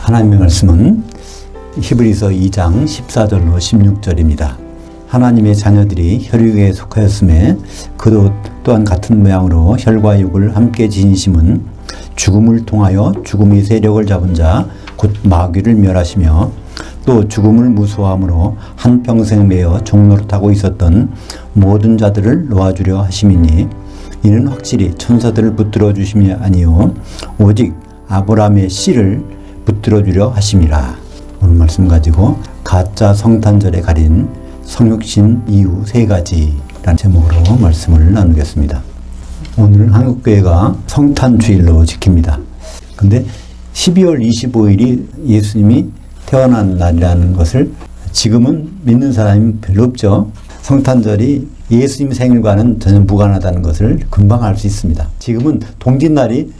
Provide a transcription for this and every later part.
하나님의 말씀은 히브리서 2장 14절로 16절입니다. 하나님의 자녀들이 혈육에 속하였음에 그도 또한 같은 모양으로 혈과 육을 함께 지니심은 죽음을 통하여 죽음의 세력을 잡은 자 곧 마귀를 멸하시며 또 죽음을 무서워함으로 한평생 매어 종노릇하고 있었던 모든 자들을 놓아주려 하심이니 이는 확실히 천사들을 붙들어 주심이 아니요 오직 아브라함의 씨를 붙들어 주려 하심이라. 오늘 말씀 가지고 가짜 성탄절에 가린 성육신 이유 세 가지라는 제목으로 말씀을 나누겠습니다. 오늘은 한국교회가 성탄주일로 지킵니다. 근데 12월 25일이 예수님이 태어난 날이라는 것을 지금은 믿는 사람이 별로 없죠. 성탄절이 예수님 생일과는 전혀 무관하다는 것을 금방 알 수 있습니다. 지금은 동짓날이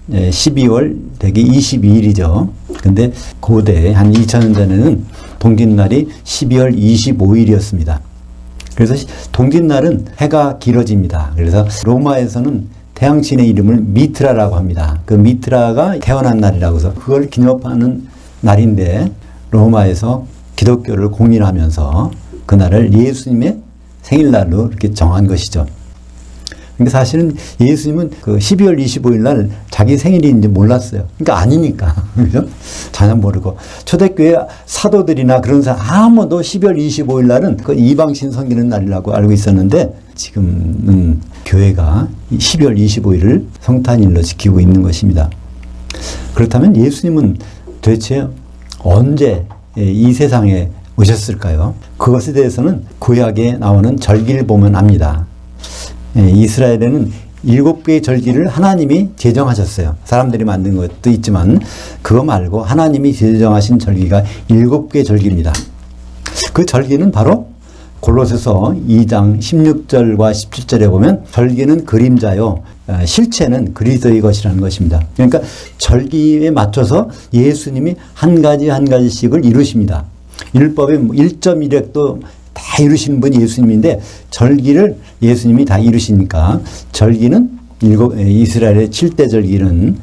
12월 되게 22일이죠. 근데 고대 한 2000년 전에는 동짓날이 12월 25일이었습니다. 그래서 동짓날은 해가 길어집니다. 그래서 로마에서는 태양신의 이름을 미트라라고 합니다. 그 미트라가 태어난 날이라고 해서 그걸 기념하는 날인데 로마에서 기독교를 공인하면서 그날을 예수님의 생일날로 이렇게 정한 것이죠. 그러니까 사실은 예수님은 그 12월 25일 날 자기 생일인지 몰랐어요. 그러니까 아니니까. 그죠? 전혀 모르고. 초대교회 사도들이나 그런 사람 아무도 12월 25일 날은 그 이방신 섬기는 날이라고 알고 있었는데 지금은 교회가 12월 25일을 성탄일로 지키고 있는 것입니다. 그렇다면 예수님은 도대체 언제 이 세상에 오셨을까요? 그것에 대해서는 구약에 나오는 절기를 보면 압니다. 이스라엘에는 7개의 절기를 하나님이 제정하셨어요. 사람들이 만든 것도 있지만 그거 말고 하나님이 제정하신 절기가 7개의 절기입니다. 그 절기는 바로 골로새서 2장 16절과 17절에 보면 절기는 그림자요 실체는 그리스도의 것이라는 것입니다. 그러니까 절기에 맞춰서 예수님이 한 가지 한 가지씩을 이루십니다. 율법의 1.1획도 다 이루시는 분이 예수님인데 절기를 예수님이 다 이루시니까 절기는 이스라엘의 7대 절기는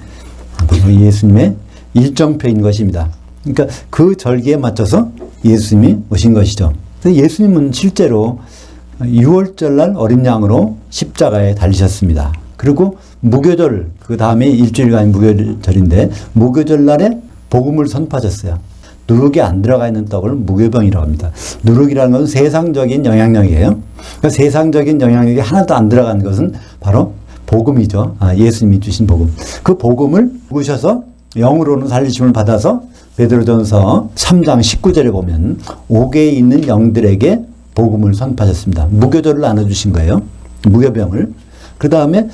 예수님의 일정표인 것입니다. 그러니까 그 절기에 맞춰서 예수님이 오신 것이죠. 그래서 예수님은 실제로 6월절 날 어린 양으로 십자가에 달리셨습니다. 그리고 무교절, 그 다음에 일주일간 무교절인데 무교절 날에 복음을 선포하셨어요. 누룩이 안 들어가 있는 떡을 무교병이라고 합니다. 누룩이라는 것은 세상적인 영향력이에요. 그러니까 세상적인 영향력이 하나도 안 들어간 것은 바로 복음이죠. 예수님이 주신 복음. 그 복음을 먹으셔서 영으로는 살리심을 받아서 베드로전서 3장 19절에 보면 옥에 있는 영들에게 복음을 선포하셨습니다. 무교절을 나눠주신 거예요. 무교병을. 그 다음에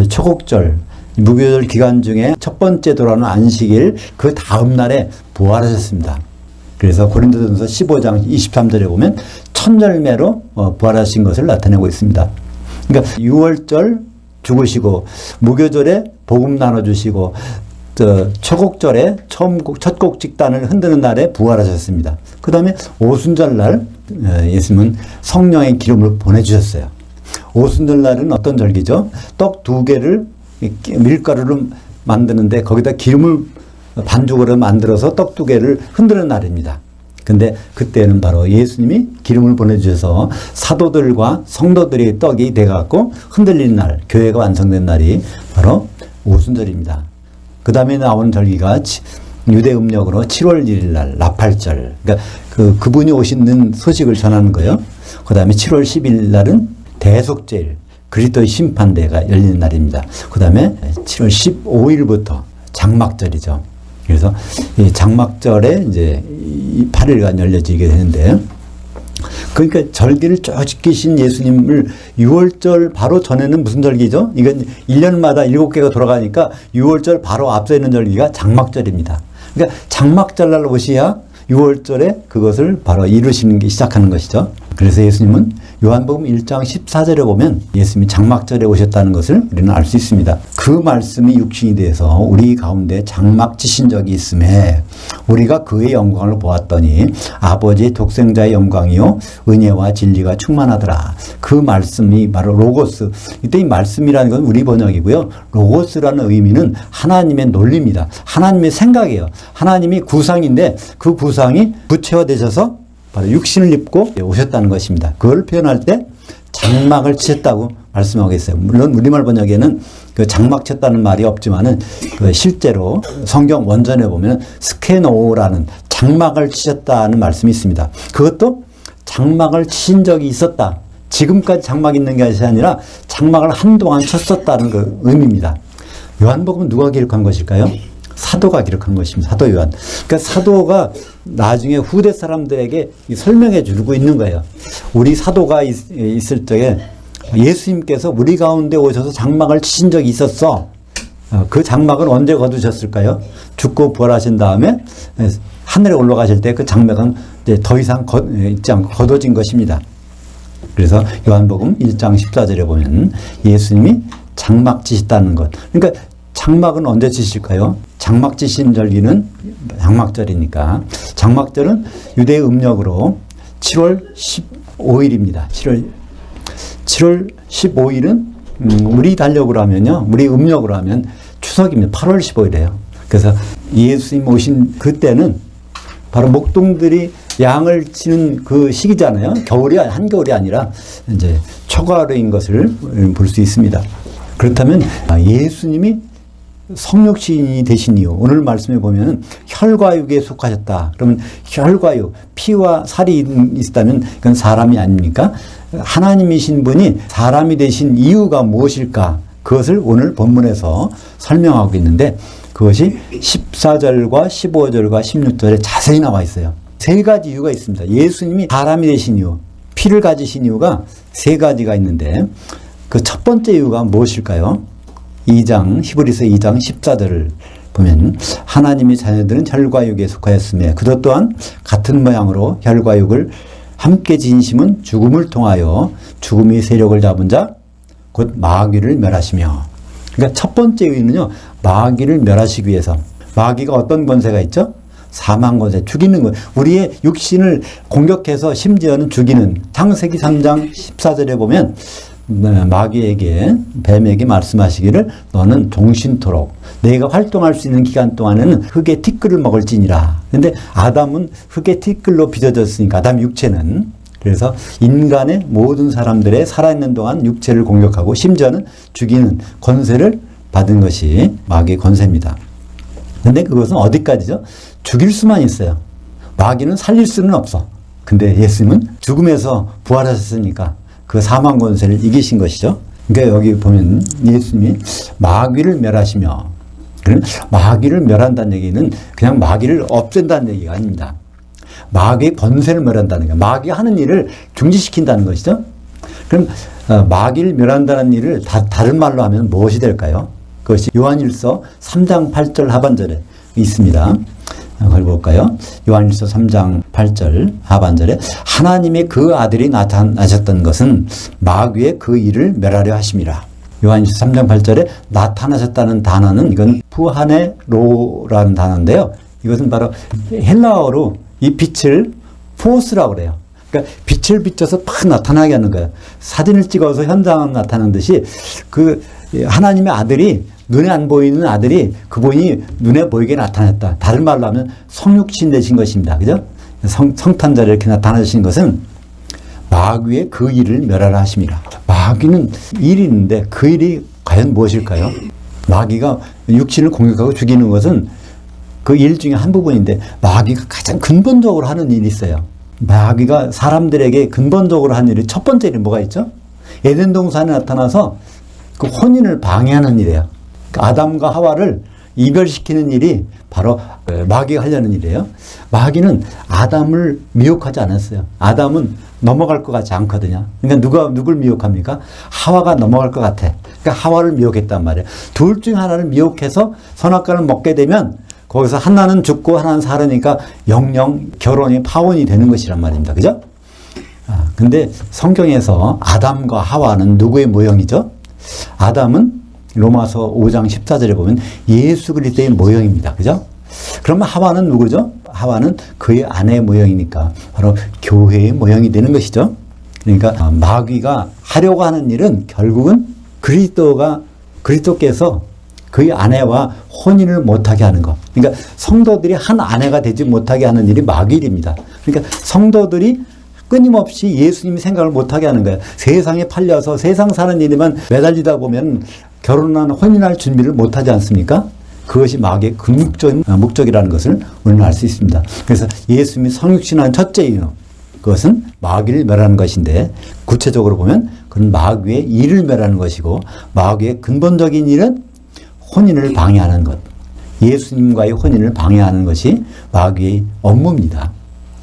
초곡절, 무교절 기간 중에 첫 번째 돌아오는 안식일 그 다음 날에 부활하셨습니다. 그래서 고린도전서 15장 23절에 보면 천열매로 부활하신 것을 나타내고 있습니다. 그러니까 6월절 죽으시고 무교절에 복음 나눠주시고 초곡절에 첫 곡 직단을 흔드는 날에 부활하셨습니다. 그 다음에 오순절 날 예수님은 성령의 기름을 보내주셨어요. 오순절 날은 어떤 절기죠? 떡 2개를 밀가루로 만드는데 거기다 기름을 반죽으로 만들어서 떡 2개를 흔드는 날입니다. 근데 그때는 바로 예수님이 기름을 보내주셔서 사도들과 성도들의 떡이 돼갖고 흔들리는 날, 교회가 완성된 날이 바로 오순절입니다. 그 다음에 나오는 절기가 유대 음력으로 7월 1일 날 나팔절. 그러니까 그분이 오시는 소식을 전하는 거예요. 그 다음에 7월 10일 날은 대속제일, 그리스도의 심판대가 열리는 날입니다. 그 다음에 7월 15일부터 장막절이죠. 그래서 이 장막절에 이제 8일간 열려지게 되는데, 그러니까 절기를 쭉 지키신 예수님을 6월절 바로 전에는 무슨 절기죠? 이건 1년마다 7개가 돌아가니까 6월절 바로 앞서 있는 절기가 장막절입니다. 그러니까 장막절 날 오셔야 6월절에 그것을 바로 이루시는 게 시작하는 것이죠. 그래서 예수님은 요한복음 1장 14절에 보면 예수님이 장막절에 오셨다는 것을 우리는 알 수 있습니다. 그 말씀이 육신이 돼서 우리 가운데 장막지신 적이 있음에 우리가 그의 영광을 보았더니 아버지의 독생자의 영광이요 은혜와 진리가 충만하더라. 그 말씀이 바로 로고스. 이때 이 말씀이라는 건 우리 번역이고요. 로고스라는 의미는 하나님의 논리입니다. 하나님의 생각이에요. 하나님이 구상인데 그 구상이 구체화되셔서 바로 육신을 입고 오셨다는 것입니다. 그걸 표현할 때 장막을 치셨다고 말씀하고 있어요. 물론 우리말 번역에는 그 장막 쳤다는 말이 없지만은 그 실제로 성경 원전에 보면 스케노라는 장막을 치셨다는 말씀이 있습니다. 그것도 장막을 치신 적이 있었다. 지금까지 장막이 있는 것이 아니라 장막을 한동안 쳤었다는 그 의미입니다. 요한복음은 누가 기록한 것일까요? 사도가 기록한 것입니다. 사도 요한. 그러니까 사도가 나중에 후대 사람들에게 설명해 주고 있는 거예요. 우리 사도가 있을 적에 예수님께서 우리 가운데 오셔서 장막을 치신 적이 있었어. 그 장막은 언제 거두셨을까요? 죽고 부활하신 다음에 하늘에 올라가실 때 그 장막은 이제 더 이상 있지 않고 거둬진 것입니다. 그래서 요한복음 1장 14절에 보면 예수님이 장막 치셨다는 것. 그러니까 장막은 언제 치실까요? 장막 치신 절기는 장막절이니까. 장막절은 유대 음력으로 7월 15일입니다. 7월 15일은 우리 달력으로 하면요. 우리 음력으로 하면 추석입니다. 8월 15일이에요. 그래서 예수님 오신 그때는 바로 목동들이 양을 치는 그 시기잖아요. 겨울이, 한겨울이 아니라 이제 초가을인 것을 볼 수 있습니다. 그렇다면 예수님이 성육신이 되신 이유, 오늘 말씀에 보면 혈과육에 속하셨다. 그러면 혈과육, 피와 살이 있다면 그건 사람이 아닙니까? 하나님이신 분이 사람이 되신 이유가 무엇일까? 그것을 오늘 본문에서 설명하고 있는데 그것이 14절과 15절과 16절에 자세히 나와 있어요. 세 가지 이유가 있습니다. 예수님이 사람이 되신 이유, 피를 가지신 이유가 세 가지가 있는데 그 첫 번째 이유가 무엇일까요? 히브리서 2장 14절을 보면 하나님의 자녀들은 혈과 육에 속하였으며 그것 또한 같은 모양으로 혈과 육을 함께 지니심은 죽음을 통하여 죽음의 세력을 잡은 자 곧 마귀를 멸하시며. 그러니까 첫 번째 이유는요, 마귀를 멸하시기 위해서. 마귀가 어떤 권세가 있죠? 사망 권세, 죽이는 것. 우리의 육신을 공격해서 심지어는 죽이는. 창세기 3장 14절에 보면 마귀에게, 뱀에게 말씀하시기를 너는 종신토록 내가 활동할 수 있는 기간 동안에는 흙의 티끌을 먹을지니라. 근데 아담은 흙의 티끌로 빚어졌으니까, 아담 육체는. 그래서 인간의 모든 사람들의 살아있는 동안 육체를 공격하고 심지어는 죽이는 권세를 받은 것이 마귀의 권세입니다. 근데 그것은 어디까지죠? 죽일 수만 있어요. 마귀는 살릴 수는 없어. 근데 예수님은 죽음에서 부활하셨으니까 그 사망 권세를 이기신 것이죠. 그러니까 여기 보면 예수님이 마귀를 멸하시며, 그럼 마귀를 멸한다는 얘기는 그냥 마귀를 없앤다는 얘기가 아닙니다. 마귀의 권세를 멸한다는 거예요. 마귀가 하는 일을 중지시킨다는 것이죠. 그럼 마귀를 멸한다는 일을 다른 말로 하면 무엇이 될까요? 그것이 요한일서 3장 8절 하반절에 있습니다. 그걸 볼까요? 요한일서 3장 8절 하반절에 하나님의 그 아들이 나타나셨던 것은 마귀의 그 일을 멸하려 하심이라. 요한일서 3장 8절에 나타나셨다는 단어는 이건 푸하네로라는 단어인데요. 이것은 바로 헬라어로 이 빛을 포스라고 그래요. 그러니까 빛을 비춰서 팍 나타나게 하는 거예요. 사진을 찍어서 현장 나타나는 듯이 그 하나님의 아들이, 눈에 안 보이는 아들이 그분이 눈에 보이게 나타났다. 다른 말로 하면 성육신 되신 것입니다. 그죠? 성탄절에 이렇게 나타나신 것은 마귀의 그 일을 멸하라 하심이라. 마귀는 일이 있는데 그 일이 과연 무엇일까요? 마귀가 육신을 공격하고 죽이는 것은 그 일 중에 한 부분인데 마귀가 가장 근본적으로 하는 일이 있어요. 마귀가 사람들에게 근본적으로 하는 일이 첫 번째 일이 뭐가 있죠? 에덴 동산에 나타나서 그 혼인을 방해하는 일이에요. 그러니까 아담과 하와를 이별시키는 일이 바로 마귀가 하려는 일이에요. 마귀는 아담을 미혹하지 않았어요. 아담은 넘어갈 것 같지 않거든요. 그러니까 누굴 미혹합니까? 하와가 넘어갈 것 같아. 그러니까 하와를 미혹했단 말이에요. 둘 중 하나를 미혹해서 선악과를 먹게 되면 거기서 하나는 죽고 하나는 살으니까 영영 결혼이 파혼이 되는 것이란 말입니다. 그죠? 근데 성경에서 아담과 하와는 누구의 모형이죠? 아담은 로마서 5장 14절에 보면 예수 그리스도의 모형입니다. 그죠? 그러면 하와는 누구죠? 하와는 그의 아내의 모형이니까 바로 교회의 모형이 되는 것이죠. 그러니까 마귀가 하려고 하는 일은 결국은 그리스도께서 그의 아내와 혼인을 못하게 하는 것. 그러니까 성도들이 한 아내가 되지 못하게 하는 일이 마귀 일입니다. 그러니까 성도들이 끊임없이 예수님이 생각을 못하게 하는 거예요. 세상에 팔려서 세상 사는 일에만 매달리다 보면 결혼한 혼인할 준비를 못하지 않습니까? 그것이 마귀의 궁극적인 목적이라는 것을 우리는 알 수 있습니다. 그래서 예수님이 성육신한 첫째 이유, 그것은 마귀를 멸하는 것인데, 구체적으로 보면 그건 마귀의 일을 멸하는 것이고, 마귀의 근본적인 일은 혼인을 방해하는 것, 예수님과의 혼인을 방해하는 것이 마귀의 업무입니다.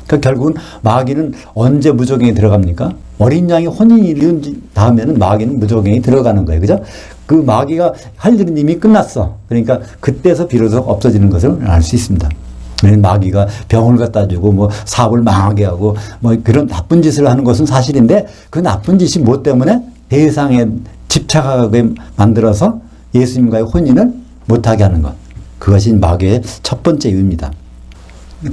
그러니까 결국은 마귀는 언제 무저갱에 들어갑니까? 어린 양이 혼인이 이룬 다음에는 마귀는 무저갱에 들어가는 거예요. 그죠? 그 마귀가 할 일은 이미 끝났어. 그러니까 그때서 비로소 없어지는 것을 알 수 있습니다. 마귀가 병을 갖다 주고 뭐 사업을 망하게 하고 뭐 그런 나쁜 짓을 하는 것은 사실인데, 그 나쁜 짓이 뭐 때문에 대상에 집착하게 만들어서 예수님과의 혼인을 못하게 하는 것. 그것이 마귀의 첫 번째 이유입니다.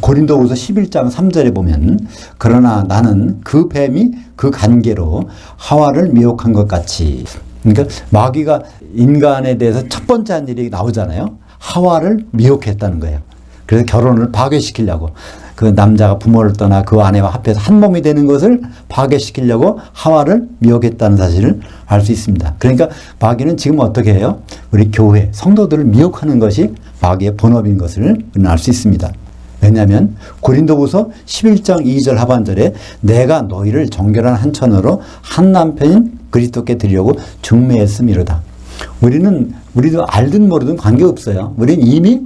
고린도후서 11장 3절에 보면 그러나 나는 그 뱀이 그 관계로 하와를 미혹한 것 같이, 그러니까 마귀가 인간에 대해서 첫 번째 한 일이 나오잖아요. 하와를 미혹했다는 거예요. 그래서 결혼을 파괴시키려고, 그 남자가 부모를 떠나 그 아내와 합해서 한 몸이 되는 것을 파괴시키려고 하와를 미혹했다는 사실을 알 수 있습니다. 그러니까 마귀는 지금 어떻게 해요? 우리 교회 성도들을 미혹하는 것이 마귀의 본업인 것을 우리는 알 수 있습니다. 왜냐하면 고린도후서 11장 2절 하반절에 내가 너희를 정결한 한 천으로 한 남편인 그리스도께 드리려고 중매했음이로다. 우리도 알든 모르든 관계없어요. 우리는 이미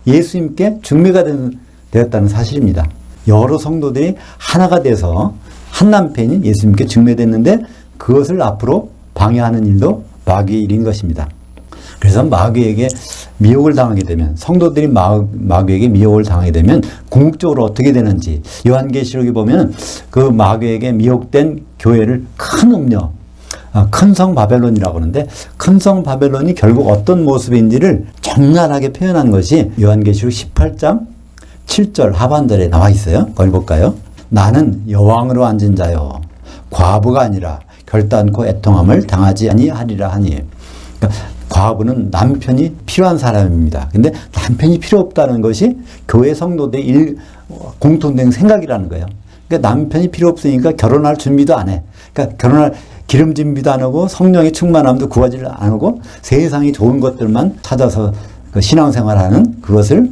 예수님께 중매가 되었다는 사실입니다. 여러 성도들이 하나가 돼서 한 남편인 예수님께 중매됐는데, 그것을 앞으로 방해하는 일도 마귀의 일인 것입니다. 그래서 마귀에게 미혹을 당하게 되면, 성도들이 마귀에게 미혹을 당하게 되면 궁극적으로 어떻게 되는지 요한계시록에 보면 그 마귀에게 미혹된 교회를 큰 음녀, 큰 성 바벨론이라고 하는데, 큰 성 바벨론이 결국 어떤 모습인지를 적나라하게 표현한 것이 요한계시록 18장 7절 하반절에 나와 있어요. 거기 볼까요? 나는 여왕으로 앉은 자요, 과부가 아니라 결단코 애통함을 당하지 아니하리라 하니. 그러니까 과부는 남편이 필요한 사람입니다. 근데 남편이 필요 없다는 것이 교회 성도들의 공통된 생각이라는 거예요. 그러니까 남편이 필요 없으니까 결혼할 준비도 안 해. 그러니까 결혼할 기름 준비도 안 하고 성령의 충만함도 구하지 안 하고 세상이 좋은 것들만 찾아서 그 신앙생활하는, 그것을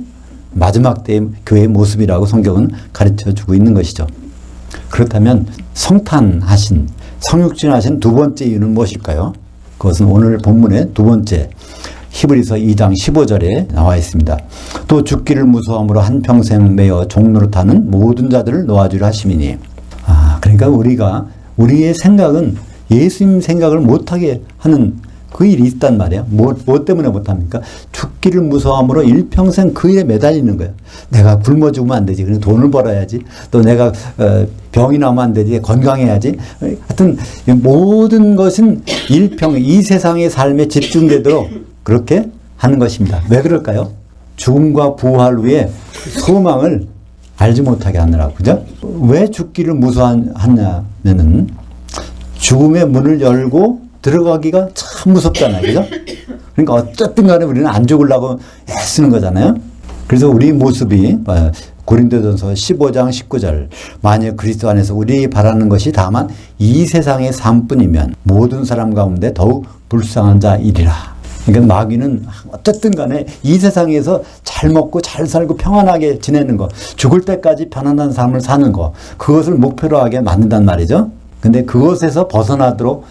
마지막 때의 교회의 모습이라고 성경은 가르쳐주고 있는 것이죠. 그렇다면 성탄하신, 성육신하신 두 번째 이유는 무엇일까요? 그것은 오늘 본문의 두 번째, 히브리서 2장 15절에 나와 있습니다. 또 죽기를 무서움으로 한평생 매어 종로로 타는 모든 자들을 놓아주려 하심이니. 그러니까 우리의 생각은 예수님 생각을 못하게 하는 그 일이 있단 말이에요. 뭐 때문에 못합니까? 죽기를 무서움으로 일평생 그 일에 매달리는 거예요. 내가 굶어 죽으면 안 되지. 그래서 돈을 벌어야지. 또 내가 병이 나면 안 되지. 건강해야지. 하여튼 모든 것은 이 세상의 삶에 집중되도록 그렇게 하는 것입니다. 왜 그럴까요? 죽음과 부활 후에 소망을 알지 못하게 하느라고. 그죠? 왜 죽기를 무서워하냐면은 죽음의 문을 열고 들어가기가 참 무섭잖아요. 그죠? 그러니까 어쨌든 간에 우리는 안 죽으려고 애쓰는 거잖아요. 그래서 우리 모습이 고린도전서 15장 19절, 만약 그리스도 안에서 우리 바라는 것이 다만 이 세상의 삶뿐이면 모든 사람 가운데 더욱 불쌍한 자이리라. 그러니까 마귀는 어쨌든 간에 이 세상에서 잘 먹고 잘 살고 평안하게 지내는 거, 죽을 때까지 편안한 삶을 사는 거, 그것을 목표로 하게 만든단 말이죠. 근데 그것에서 벗어나도록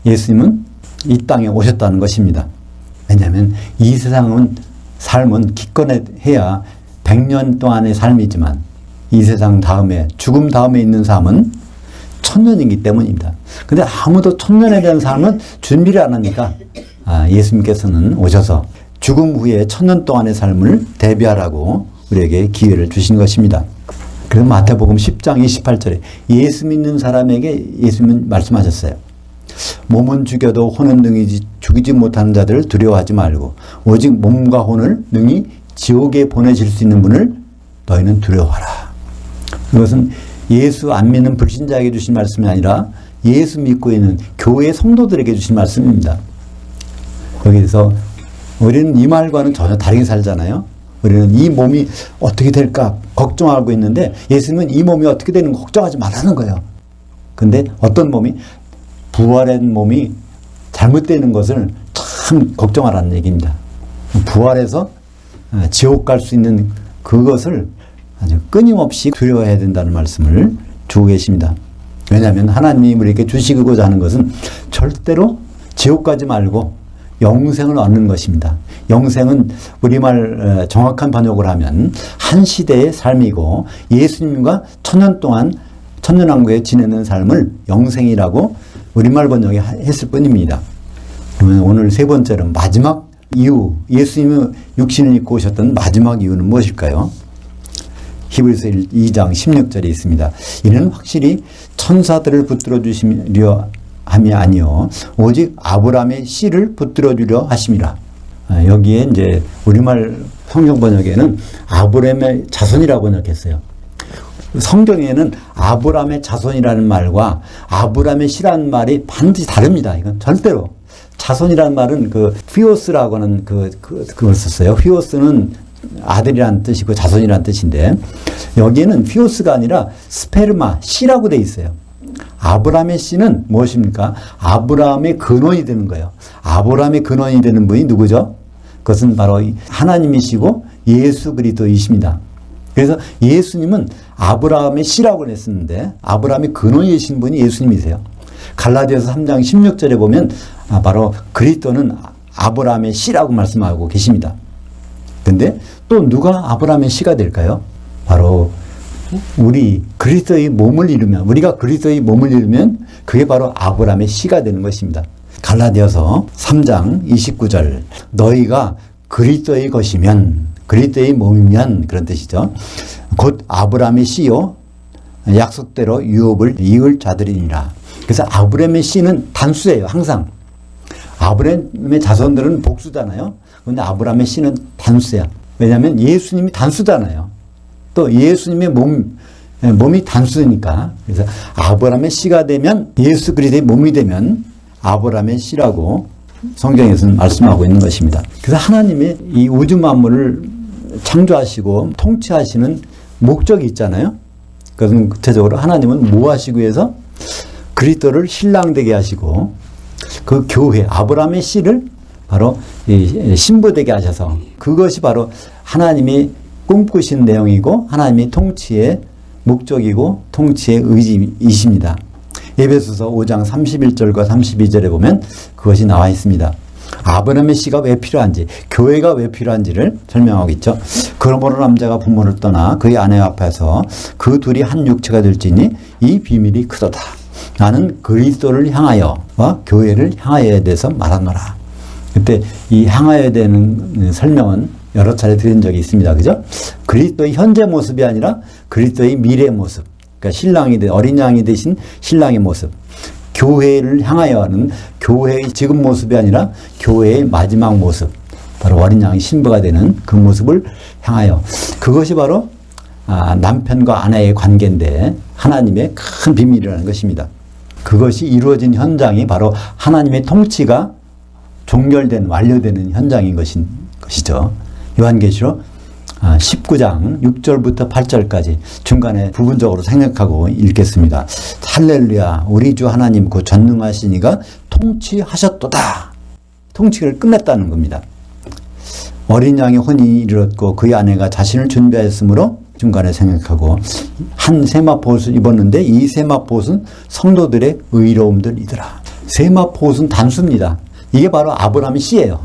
예수님은 이 땅에 오셨다는 것입니다. 왜냐하면 이 세상은, 삶은 기껏해야 100년 동안의 삶이지만 이 세상 다음에, 죽음 다음에 있는 삶은 1000년이기 때문입니다. 근데 아무도 1000년에 대한 삶은 준비를 안 하니까 예수님께서는 오셔서 죽음 후에 1000년 동안의 삶을 대비하라고 우리에게 기회를 주신 것입니다. 그래서 마태복음 10장 28절에 예수 믿는 사람에게 예수님은 말씀하셨어요. 몸은 죽여도 혼은 능히 죽이지 못하는 자들을 두려워하지 말고 오직 몸과 혼을 능히 지옥에 보내실 수 있는 분을 너희는 두려워하라. 이것은 예수 안 믿는 불신자에게 주신 말씀이 아니라 예수 믿고 있는 교회 성도들에게 주신 말씀입니다. 여기서 우리는 이 말과는 전혀 다르게 살잖아요. 우리는 이 몸이 어떻게 될까 걱정하고 있는데 예수님은 이 몸이 어떻게 되는 거 걱정하지 말라는 거예요. 근데 어떤 몸이 부활한 몸이 잘못되는 것을 참 걱정하라는 얘기입니다. 부활해서 지옥 갈 수 있는 그것을 아주 끊임없이 두려워해야 된다는 말씀을 주고 계십니다. 왜냐하면 하나님이 우리에게 주시고자 하는 것은 절대로 지옥 가지 말고 영생을 얻는 것입니다. 영생은 우리말 정확한 번역을 하면 한 시대의 삶이고 예수님과 천년 동안 천년왕국에 지내는 삶을 영생이라고 우리말 번역에 했을 뿐입니다. 그러면 오늘 세 번째로 마지막 이유, 예수님이 육신을 입고 오셨던 마지막 이유는 무엇일까요? 히브리서 2장 16절에 있습니다. 이는 확실히 천사들을 붙들어 주시려 함이 아니요 오직 아브라함의 씨를 붙들어 주려 하심이라. 여기에 이제 우리말 성경 번역에는 아브라함의 자손이라고 번역했어요. 성경에는 아브라함의 자손이라는 말과 아브라함의 씨라는 말이 반드시 다릅니다. 이건 절대로. 자손이라는 말은 그 휘오스라고 하는 그걸 썼어요. 휘오스는 아들이라는 뜻이고 자손이라는 뜻인데 여기에는 휘오스가 아니라 스페르마, 씨라고 돼 있어요. 아브라함의 씨는 무엇입니까? 아브라함의 근원이 되는 거예요. 아브라함의 근원이 되는 분이 누구죠? 그것은 바로 하나님이시고 예수 그리스도이십니다. 그래서 예수님은 아브라함의 씨라고 했었는데 아브라함의 근원이신 분이 예수님이세요. 갈라디아서 3장 16절에 보면 바로 그리스도는 아브라함의 씨라고 말씀하고 계십니다. 근데 또 누가 아브라함의 씨가 될까요? 바로 우리 그리스도의 몸을 이루면, 우리가 그리스도의 몸을 이루면 그게 바로 아브라함의 씨가 되는 것입니다. 갈라디아서 3장 29절 너희가 그리스도의 것이면, 그리스도의 몸이면 그런 뜻이죠. 곧 아브라함의 씨요 약속대로 유업을 이을 자들이니라. 그래서 아브라함의 씨는 단수예요. 항상 아브라함의 자손들은 복수잖아요. 그런데 아브라함의 씨는 단수야. 왜냐하면 예수님이 단수잖아요. 또 예수님의 몸이 단수니까. 그래서 아브라함의 씨가 되면, 예수 그리스도의 몸이 되면 아브라함의 씨라고 성경에서는 말씀하고 있는 것입니다. 그래서 하나님이 이 우주 만물을 창조하시고 통치하시는 목적이 있잖아요. 그것은 구체적으로 하나님은 뭐 하시기 위해서 그리스도를 신랑되게 하시고 그 교회 아브라함의 씨를 바로 신부되게 하셔서 그것이 바로 하나님이 꿈꾸신 내용이고 하나님의 통치의 목적이고 통치의 의지이십니다. 에베소서 5장 31절과 32절에 보면 그것이 나와 있습니다. 아브라함의 씨가 왜 필요한지, 교회가 왜 필요한지를 설명하고 있죠. 그러므로 남자가 부모를 떠나 그의 아내 앞에서 그 둘이 한 육체가 될지니 이 비밀이 크도다. 나는 그리스도를 향하여와 교회를 향하여에 대해서 말하노라. 그때 이 향하여에 대한 설명은 여러 차례 드린 적이 있습니다. 그죠? 그리스도의 현재 모습이 아니라 그리스도의 미래 모습. 그러니까 신랑이 어린 양이 되신 신랑의 모습. 교회를 향하여는 교회의 지금 모습이 아니라 교회의 마지막 모습. 바로 어린 양이 신부가 되는 그 모습을 향하여. 그것이 바로 남편과 아내의 관계인데 하나님의 큰 비밀이라는 것입니다. 그것이 이루어진 현장이 바로 하나님의 통치가 종결된, 완료되는 현장인 것이죠. 요한계시록 19장 6절부터 8절까지 중간에 부분적으로 생략하고 읽겠습니다. 할렐루야, 우리 주 하나님 그 전능하신 이가 통치하셨도다. 통치를 끝냈다는 겁니다. 어린 양의 혼이 이르렀고 그의 아내가 자신을 준비하였으므로 중간에 생각하고 한 세마포옷을 입었는데 이 세마포옷은 성도들의 의로움들이더라. 세마포옷은 단수입니다. 이게 바로 아브라함의 씨예요.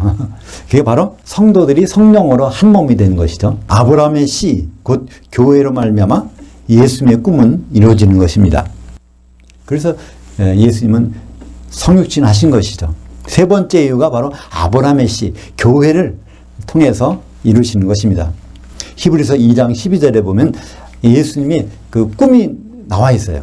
그게 바로 성도들이 성령으로 한 몸이 되는 것이죠. 아브라함의 씨, 곧 교회로 말미암아 예수님의 꿈은 이루어지는 것입니다. 그래서 예수님은 성육신 하신 것이죠. 세 번째 이유가 바로 아브라함의 씨, 교회를 통해서 이루시는 것입니다. 히브리서 2장 12절에 보면 예수님이 그 꿈이 나와 있어요.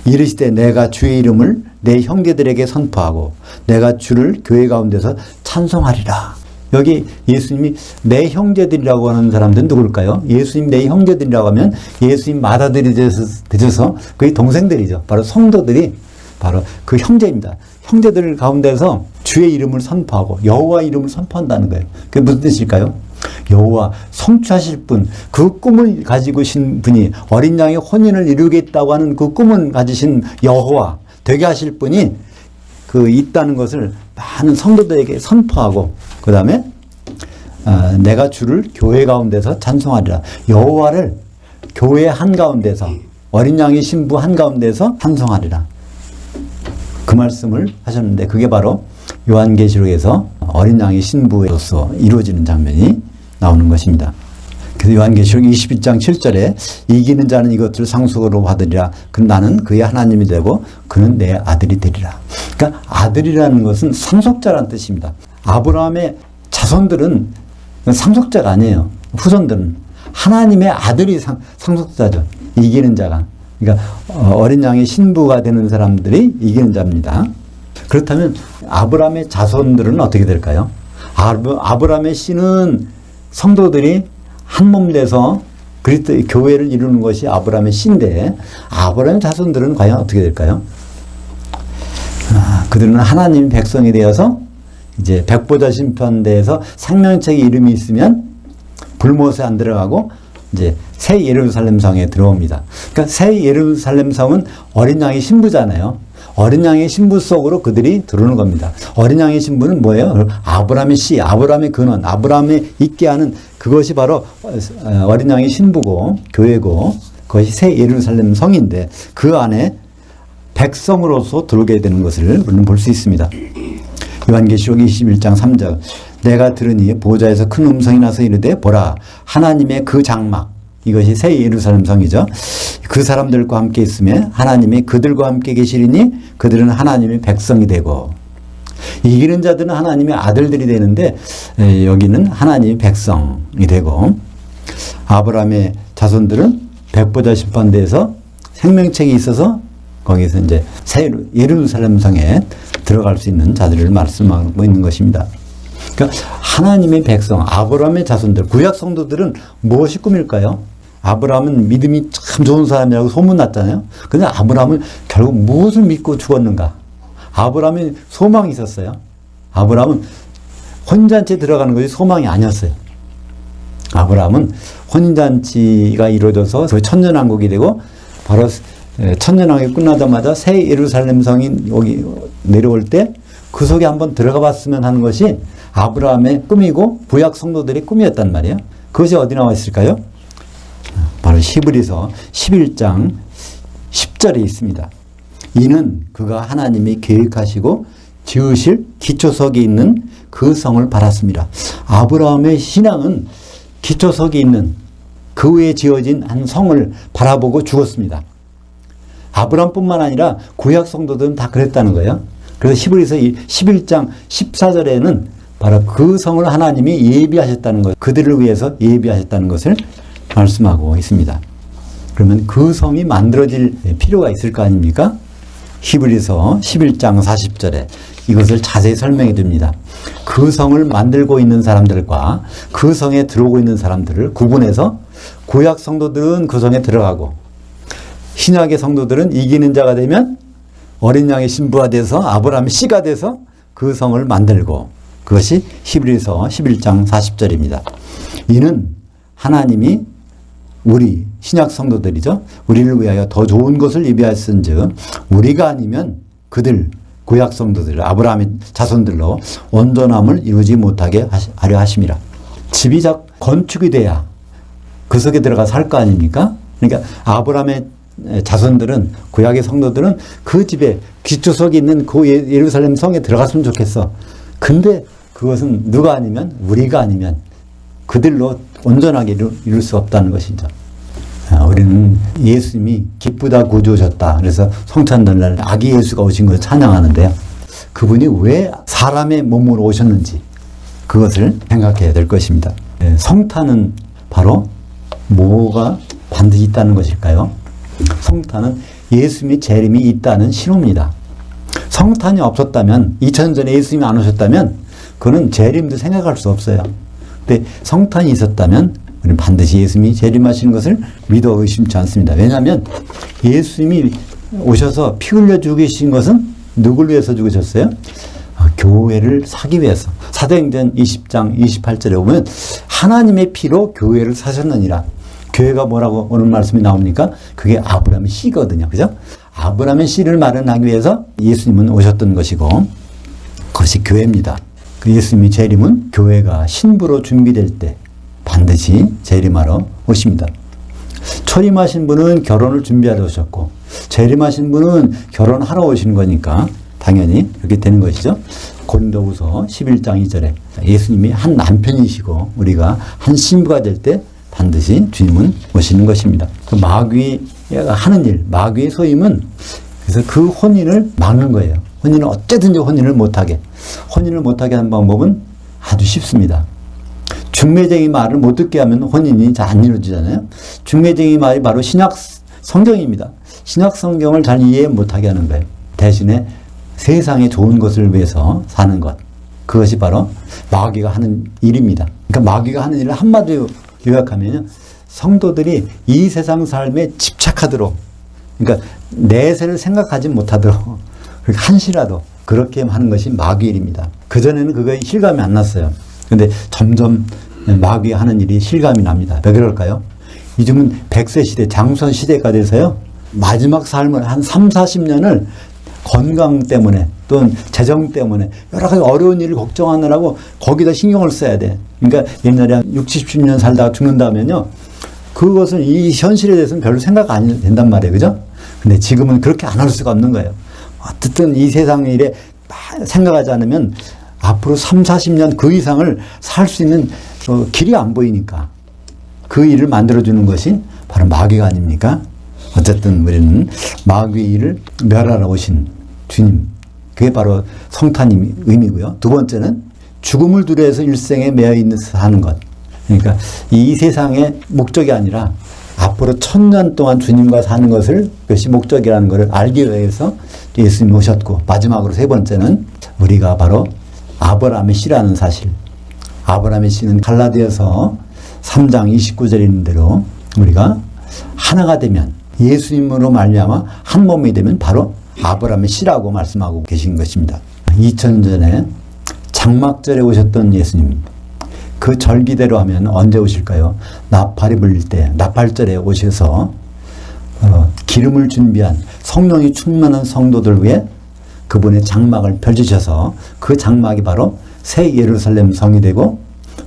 이르시되 내가 주의 이름을 내 형제들에게 선포하고 내가 주를 교회 가운데서 찬송하리라. 여기 예수님이 내 형제들이라고 하는 사람들은 누굴까요? 예수님 내 형제들이라고 하면 예수님 맏아들이 되셔서 그의 동생들이죠. 바로 성도들이 바로 그 형제입니다. 형제들 가운데서 주의 이름을 선포하고 여호와 이름을 선포한다는 거예요. 그게 무슨 뜻일까요? 여호와 성취하실 분, 그 꿈을 가지고 계신 분이 어린 양의 혼인을 이루겠다고 하는 그 꿈을 가지신 여호와 되게 하실 분이 그 있다는 것을 많은 성도들에게 선포하고 그 다음에 내가 주를 교회 가운데서 찬송하리라. 여호와를 교회 한가운데서 어린 양의 신부 한가운데서 찬송하리라. 그 말씀을 하셨는데 그게 바로 요한계시록에서 어린 양의 신부로서 이루어지는 장면이 나오는 것입니다. 그래서 요한계시록 21장 7절에 이기는 자는 이것들을 상속으로 받으리라. 나는 그의 하나님이 되고 그는 내 아들이 되리라. 그러니까 아들이라는 것은 상속자라는 뜻입니다. 아브라함의 자손들은 상속자가 아니에요. 후손들은 하나님의 아들이 상속자죠. 이기는 자가. 그러니까 어린 양의 신부가 되는 사람들이 이기는 자입니다. 그렇다면 아브라함의 자손들은 어떻게 될까요? 아브라함의 씨는 성도들이 한 몸 돼서 그리스도 교회를 이루는 것이 아브라함의 씨인데 아브라함의 자손들은 과연 어떻게 될까요? 그들은 하나님 백성이 되어서 이제 백보자 심판대에서 생명책에 이름이 있으면 불못에 안 들어가고 이제 새 예루살렘 성에 들어옵니다. 그러니까 새 예루살렘 성은 어린 양의 신부잖아요. 어린 양의 신부 속으로 그들이 들어오는 겁니다. 어린 양의 신부는 뭐예요? 아브라함의 씨, 아브라함의 근원, 아브라함이 있게 하는 그것이 바로 어린 양의 신부고 교회고 그것이 새 예루살렘 성인데 그 안에 백성으로서 들어오게 되는 것을 우리는 볼 수 있습니다. 요한계시록 21장 3절 내가 들으니 보좌에서 큰 음성이 나서 이르되 보라 하나님의 그 장막 이것이 새 예루살렘 성이죠. 그 사람들과 함께 있으며 하나님이 그들과 함께 계시리니 그들은 하나님의 백성이 되고 이기는 자들은 하나님의 아들들이 되는데 여기는 하나님의 백성이 되고 아브라함의 자손들은 백보자 심판대에서 생명책이 있어서 거기서 이제 새 예루살렘 성에 들어갈 수 있는 자들을 말씀하고 있는 것입니다. 그러니까 하나님의 백성, 아브라함의 자손들, 구약 성도들은 무엇이 꿈일까요? 아브라함은 믿음이 참 좋은 사람이라고 소문났잖아요. 그런데 아브라함은 결국 무엇을 믿고 죽었는가? 아브라함이 소망이 있었어요. 아브라함은 혼인잔치에 들어가는 것이 소망이 아니었어요. 아브라함은 혼인잔치가 이루어져서 그 천년왕국이 되고 바로 천년왕국이 끝나자마자 새 예루살렘 성이 여기 내려올 때 그 속에 한번 들어가 봤으면 하는 것이 아브라함의 꿈이고 구약 성도들의 꿈이었단 말이에요. 그것이 어디 나와 있을까요? 바로 히브리서 11장 10절에 있습니다. 이는 그가 하나님이 계획하시고 지으실 기초석이 있는 그 성을 바랐습니다. 아브라함의 신앙은 기초석이 있는 그 위에 지어진 한 성을 바라보고 죽었습니다. 아브라함뿐만 아니라 구약 성도들은 다 그랬다는 거예요. 그래서 히브리서 11장 14절에는 바로 그 성을 하나님이 예비하셨다는 것, 그들을 위해서 예비하셨다는 것을 말씀하고 있습니다. 그러면 그 성이 만들어질 필요가 있을 거 아닙니까? 히브리서 11장 40절에 이것을 자세히 설명해 줍니다. 그 성을 만들고 있는 사람들과 그 성에 들어오고 있는 사람들을 구분해서 구약 성도들은 그 성에 들어가고 신약의 성도들은 이기는 자가 되면 어린 양의 신부가 돼서 아브라함의 씨가 돼서 그 성을 만들고 그것이 히브리서 11장 40절입니다. 이는 하나님이 우리 신약 성도들이죠. 우리를 위하여 더 좋은 것을 예비하였은즉 우리가 아니면 그들 구약 성도들 아브라함의 자손들로 온전함을 이루지 못하게 하려 하심이라. 집이 건축이 돼야 그 속에 들어가 살 거 아닙니까? 그러니까 아브라함의 자손들은 구약의 성도들은 그 집에 기초석이 있는 그 예루살렘 성에 들어갔으면 좋겠어. 근데 그것은 누가 아니면 우리가 아니면 그들로 온전하게 이룰 수 없다는 것이죠. 우리는 예수님이 기쁘다 구주오셨다. 그래서 성찬절날 아기 예수가 오신 것을 찬양하는데요. 그분이 왜 사람의 몸으로 오셨는지 그것을 생각해야 될 것입니다. 성탄은 바로 뭐가 반드시 있다는 것일까요? 성탄은 예수님의 재림이 있다는 신호입니다. 성탄이 없었다면, 2000년 전에 예수님이 안 오셨다면 그는 재림도 생각할 수 없어요. 근데 성탄이 있었다면 우리는 반드시 예수님이 재림하시는 것을 믿어 의심치 않습니다. 왜냐하면 예수님이 오셔서 피 흘려 죽으신 것은 누굴 위해서 죽으셨어요? 교회를 사기 위해서. 사도행전 20장 28절에 보면 하나님의 피로 교회를 사셨느니라. 교회가 뭐라고 오는 말씀이 나옵니까? 그게 아브라함의 씨거든요. 그죠? 아브라함의 씨를 마련하기 위해서 예수님은 오셨던 것이고, 그것이 교회입니다. 그 예수님의 재림은 교회가 신부로 준비될 때 반드시 재림하러 오십니다. 초림하신 분은 결혼을 준비하러 오셨고, 재림하신 분은 결혼하러 오시는 거니까 당연히 그렇게 되는 것이죠. 고린도후서 11장 2절에 예수님이 한 남편이시고 우리가 한 신부가 될 때 반드시 주님은 오시는 것입니다. 그 마귀가 하는 일, 마귀의 소임은 그래서 그 혼인을 막는 거예요. 혼인을 어쨌든지 혼인을 못하게. 혼인을 못하게 하는 방법은 아주 쉽습니다. 중매쟁이 말을 못 듣게 하면 혼인이 잘 안 이루어지잖아요. 중매쟁이 말이 바로 신약 성경입니다. 신약 성경을 잘 이해 못하게 하는 거예요. 대신에 세상에 좋은 것을 위해서 사는 것. 그것이 바로 마귀가 하는 일입니다. 그러니까 마귀가 하는 일을 한마디로 요약하면 성도들이 이 세상 삶에 집착하도록, 그러니까 내세를 생각하지 못하도록 한시라도 그렇게 하는 것이 마귀 일입니다. 그전에는 그거에 실감이 안 났어요. 근데 점점 마귀가 하는 일이 실감이 납니다. 왜 그럴까요? 요즘은 100세 시대, 장수한 시대가 돼서요. 마지막 삶을 한 3, 40년을 건강 때문에 또는 재정 때문에 여러 가지 어려운 일을 걱정하느라고 거기다 신경을 써야 돼. 그러니까 옛날에 한 60, 70년 살다가 죽는다면요. 그것은 이 현실에 대해서는 별로 생각 안 된단 말이에요. 그죠? 근데 지금은 그렇게 안 할 수가 없는 거예요. 어쨌든 이 세상 일에 생각하지 않으면 앞으로 3, 40년 그 이상을 살 수 있는 길이 안 보이니까 그 일을 만들어주는 것이 바로 마귀가 아닙니까? 어쨌든 우리는 마귀의 일을 멸하러 오신 주님, 그게 바로 성탄의 의미고요. 두 번째는 죽음을 두려워해서 일생에 매여 있는 사는 것. 그러니까 이 세상의 목적이 아니라 앞으로 1000년 동안 주님과 사는 것을, 그것이 목적이라는 것을 알기 위해서 예수님이 오셨고, 마지막으로 세 번째는 우리가 바로 아브라함의 씨라는 사실. 아브라함의 씨는 갈라디아서 3장 29절에 있는 대로 우리가 하나가 되면, 예수님으로 말미암아 한 몸이 되면 바로 아브라함의 씨라고 말씀하고 계신 것입니다. 2000년 전에 장막절에 오셨던 예수님, 그 절기대로 하면 언제 오실까요? 나팔이 불릴 때, 나팔절에 오셔서 기름을 준비한 성령이 충만한 성도들 위해 그분의 장막을 펼치셔서 그 장막이 바로 새 예루살렘 성이 되고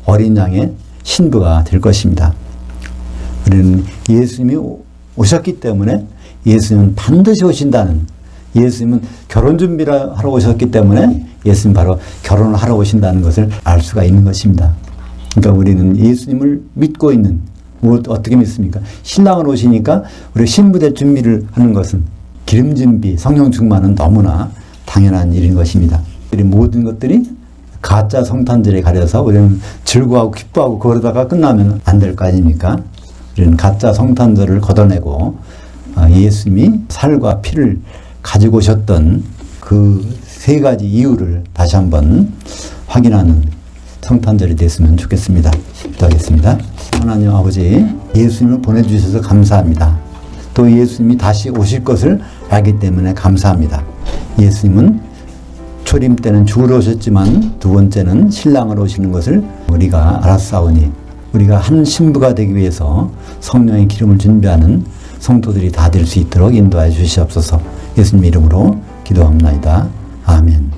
어린 양의 신부가 될 것입니다. 우리는 예수님이 오셨기 때문에 예수님은 반드시 오신다는, 예수님은 결혼 준비를 하러 오셨기 때문에 예수님 바로 결혼을 하러 오신다는 것을 알 수가 있는 것입니다. 그러니까 우리는 예수님을 믿고 있는, 어떻게 믿습니까? 신랑을 오시니까 우리 신부될 준비를 하는 것은, 기름 준비, 성령 충만은 너무나 당연한 일인 것입니다. 우리 모든 것들이 가짜 성탄절에 가려서 우리는 즐거워하고 기뻐하고 그러다가 끝나면 안 될 거 아닙니까? 우리는 가짜 성탄절을 걷어내고 예수님이 살과 피를 가지고 오셨던 그 세 가지 이유를 다시 한번 확인하는 성탄절이 됐으면 좋겠습니다. 기도하겠습니다. 하나님 아버지, 예수님을 보내주셔서 감사합니다. 또 예수님이 다시 오실 것을 알기 때문에 감사합니다. 예수님은 초림 때는 죽으러 오셨지만 두 번째는 신랑으로 오시는 것을 우리가 알았사오니, 우리가 한 신부가 되기 위해서 성령의 기름을 준비하는 성도들이 다 될 수 있도록 인도하여 주시옵소서. 예수님 이름으로 기도합나이다. 아멘.